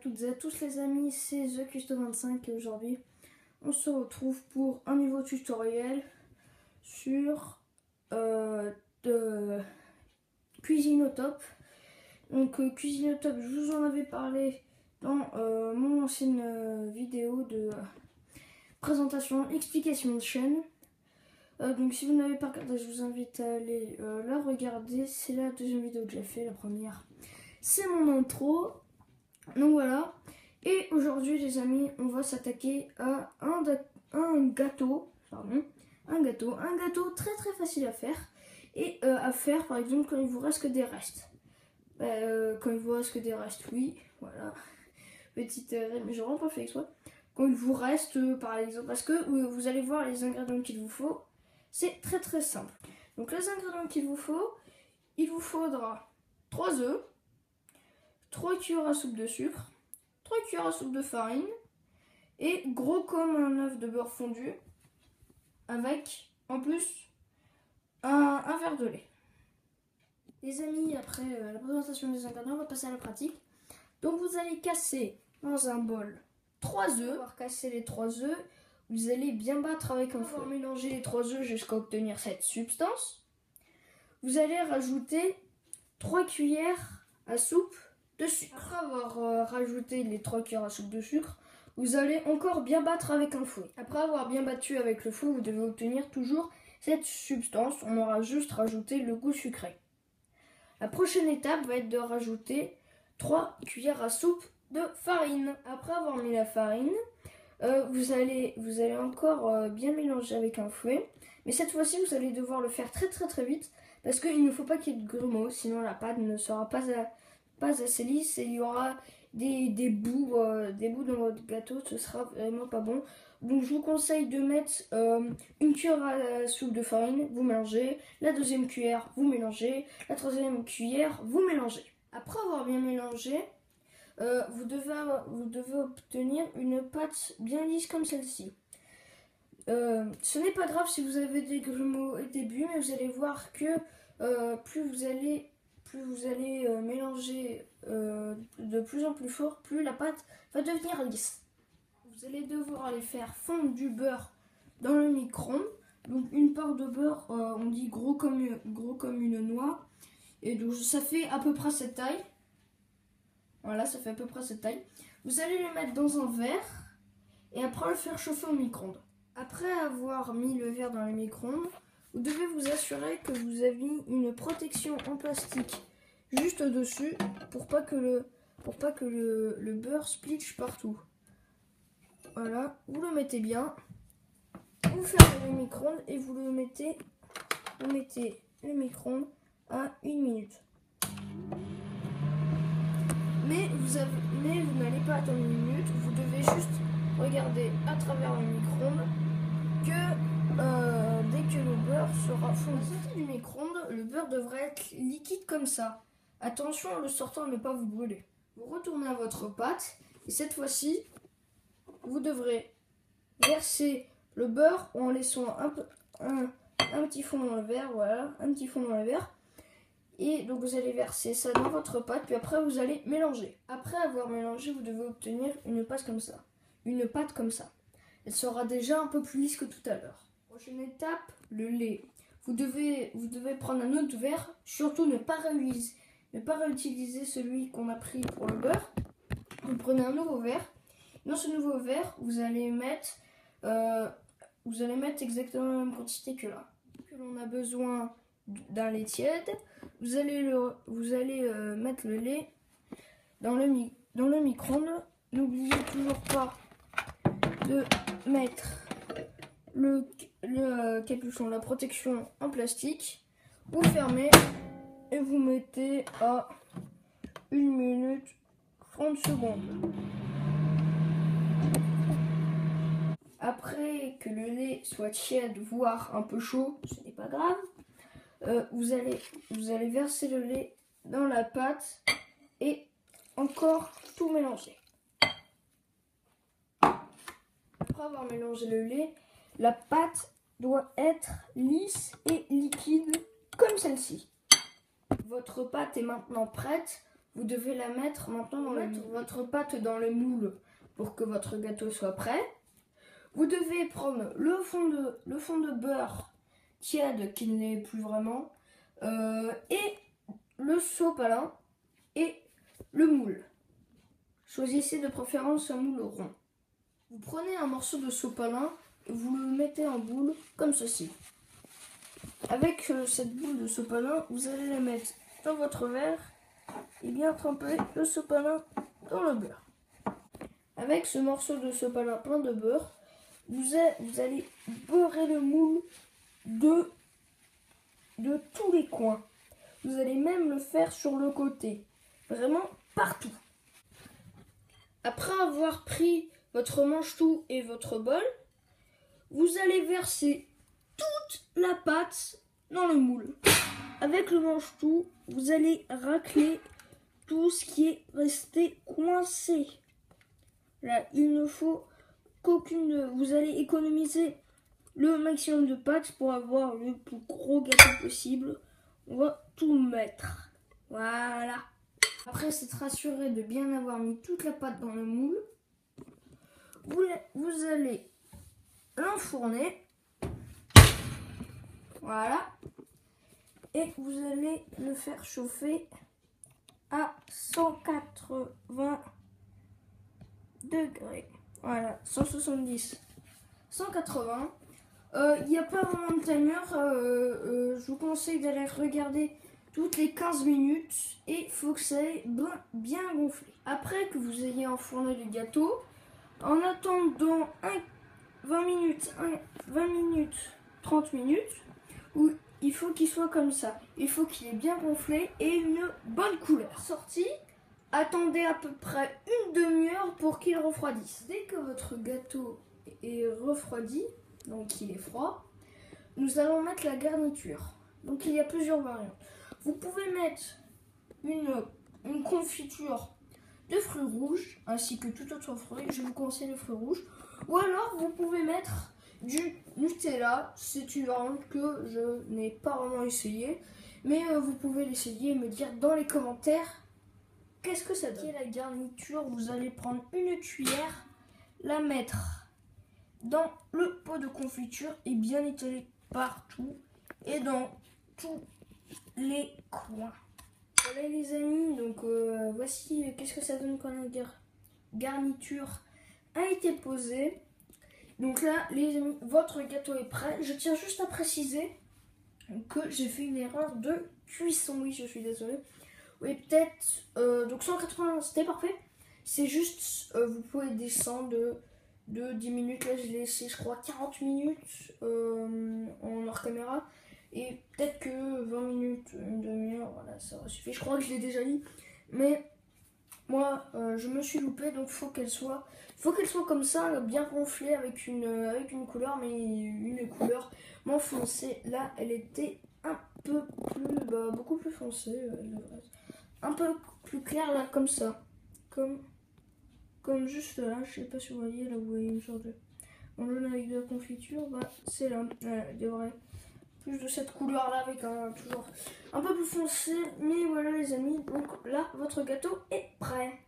toutes et à tous les amis, c'est TheCusto25 et aujourd'hui on se retrouve pour un nouveau tutoriel sur de cuisine au top. Donc cuisine au top, je vous en avais parlé dans mon ancienne vidéo de présentation, explication de chaîne. Donc si vous n'avez pas regardé, je vous invite à aller la regarder. C'est la deuxième vidéo que j'ai fait, la première c'est mon intro. Donc voilà, et aujourd'hui les amis, on va s'attaquer à un gâteau très très facile à faire. Et à faire par exemple quand il vous reste que des restes. Quand il vous reste que des restes, oui, voilà. Petite mais j'ai vraiment pas fait exprès. Quand il vous reste par exemple, parce que vous allez voir les ingrédients qu'il vous faut, c'est très très simple. Donc les ingrédients qu'il vous faut, il vous faudra 3 œufs, 3 cuillères à soupe de sucre, 3 cuillères à soupe de farine et gros comme un œuf de beurre fondu avec en plus un verre de lait. Les amis, après la présentation des ingrédients, on va passer à la pratique. Donc vous allez casser dans un bol 3 œufs. Pour casser les 3 œufs, vous allez bien battre avec un fouet. Mélanger les 3 œufs jusqu'à obtenir cette substance. Vous allez rajouter 3 cuillères à soupe de sucre. Après avoir rajouté les 3 cuillères à soupe de sucre, vous allez encore bien battre avec un fouet. Après avoir bien battu avec le fouet, vous devez obtenir toujours cette substance. On aura juste rajouté le goût sucré. La prochaine étape va être de rajouter 3 cuillères à soupe de farine. Après avoir mis la farine, vous allez encore bien mélanger avec un fouet. Mais cette fois-ci, vous allez devoir le faire très très très vite parce qu'il ne faut pas qu'il y ait de grumeaux, sinon la pâte ne sera pas assez lisse et il y aura des bouts dans votre gâteau, ce sera vraiment pas bon. Donc je vous conseille de mettre une cuillère à soupe de farine, vous mélangez, la deuxième cuillère, vous mélangez, la troisième cuillère, vous mélangez. Après avoir bien mélangé, vous devez obtenir une pâte bien lisse comme celle-ci. Ce n'est pas grave si vous avez des grumeaux au début, mais vous allez voir que plus vous allez mélanger de plus en plus fort, plus la pâte va devenir lisse. Vous allez devoir aller faire fondre du beurre dans le micro-ondes. Donc une part de beurre, on dit gros comme une noix. Et donc ça fait à peu près cette taille. Voilà, ça fait à peu près cette taille. Vous allez le mettre dans un verre et après le faire chauffer au micro-ondes. Après avoir mis le verre dans le micro-ondes, vous devez vous assurer que vous avez une protection en plastique juste au-dessus pour pas que le beurre splitche partout. Voilà, vous le mettez bien, vous fermez le micro-ondes et vous mettez le micro-ondes à 1 minute. Mais vous n'allez pas attendre 1 minute, vous devez juste regarder à travers le micro-ondes que dès que le beurre sera fondu. À la sortie du micro-ondes, le beurre devrait être liquide comme ça. Attention en le sortant à ne pas vous brûler. Vous retournez à votre pâte et cette fois-ci, vous devrez verser le beurre en laissant un petit fond dans le verre, voilà, un petit fond dans le verre. Et donc vous allez verser ça dans votre pâte, puis après vous allez mélanger. Après avoir mélangé, vous devez obtenir une pâte comme ça. Une pâte comme ça. Elle sera déjà un peu plus lisse que tout à l'heure. Prochaine étape, le lait. Vous devez prendre un autre verre, surtout ne pas réutiliser celui qu'on a pris pour le beurre. Vous prenez un nouveau verre. Dans ce nouveau verre, vous allez mettre exactement la même quantité que là. Que l'on a besoin d'un lait tiède. Vous allez mettre le lait dans le micro-ondes. N'oubliez toujours pas de mettre le capuchon, la protection en plastique. Vous fermez et vous mettez à 1 minute 30 secondes. Après que le lait soit tiède, voire un peu chaud, ce n'est pas grave, vous allez verser le lait dans la pâte et encore tout mélanger. Après avoir mélangé le lait, la pâte doit être lisse et liquide comme celle-ci. Votre pâte est maintenant prête vous devez la mettre maintenant mettre votre pâte dans le moule pour que votre gâteau soit prêt. Vous devez prendre le fond de beurre tiède qui ne l'est plus vraiment et le sopalin et le moule. Choisissez de préférence un moule rond. Vous prenez un morceau de sopalin et vous le mettez en boule comme ceci. Avec cette boule de sopalin, vous allez la mettre dans votre verre et bien tremper le sopalin dans le beurre. Avec ce morceau de sopalin plein de beurre, vous allez beurrer le moule de tous les coins. Vous allez même le faire sur le côté, vraiment partout. Après avoir pris votre manche-tout et votre bol, vous allez verser toute la pâte dans le moule. Avec le manche-tout, vous allez racler tout ce qui est resté coincé. Là, il ne faut vous allez économiser le maximum de pâte pour avoir le plus gros gâteau possible. On va tout mettre. Voilà. Après s'être rassuré de bien avoir mis toute la pâte dans le moule, vous allez l'enfourner. Voilà. Et vous allez le faire chauffer à 180 degrés. Voilà, 170, 180. Il n'y a pas vraiment de timer. Je vous conseille d'aller regarder toutes les 15 minutes et il faut que ça ait bien gonflé. Après que vous ayez enfourné le gâteau, en attendant 20 minutes, 30 minutes, où il faut qu'il soit comme ça. Il faut qu'il ait bien gonflé et une bonne couleur. Sorti. Attendez à peu près une demi-heure pour qu'il refroidisse. Dès que votre gâteau est refroidi, donc qu'il est froid, nous allons mettre la garniture. Donc il y a plusieurs variantes. Vous pouvez mettre une confiture de fruits rouges, ainsi que tout autre fruit. Je vous conseille le fruit rouge. Ou alors vous pouvez mettre du Nutella. C'est une variante que je n'ai pas vraiment essayé. Mais vous pouvez l'essayer et me dire dans les commentaires qu'est-ce que ça donne. La garniture, vous allez prendre une cuillère, la mettre dans le pot de confiture et bien étaler partout et dans tous les coins. Voilà les amis, donc voici qu'est-ce que ça donne quand la garniture a été posée. Donc là les amis, votre gâteau est prêt. Je tiens juste à préciser que j'ai fait une erreur de cuisson. Oui, je suis désolée. Oui, peut-être. Donc 180, c'était parfait. C'est juste, vous pouvez descendre de 10 minutes. Là, je l'ai laissé, je crois, 40 minutes en hors caméra. Et peut-être que 20 minutes, une demi-heure, voilà, ça va suffire. Je crois que je l'ai déjà dit. Mais moi, je me suis loupée. Donc, faut qu'elle soit comme ça, bien gonflée avec une couleur. Mais une couleur moins foncée. Là, elle était un peu plus, beaucoup plus foncée. Un peu plus clair là, comme ça, comme juste là, je sais pas si vous voyez, là vous voyez une sorte de jaune avec de la confiture, c'est là, il y aurait plus de cette couleur là avec toujours un peu plus foncé, mais voilà les amis, donc là votre gâteau est prêt.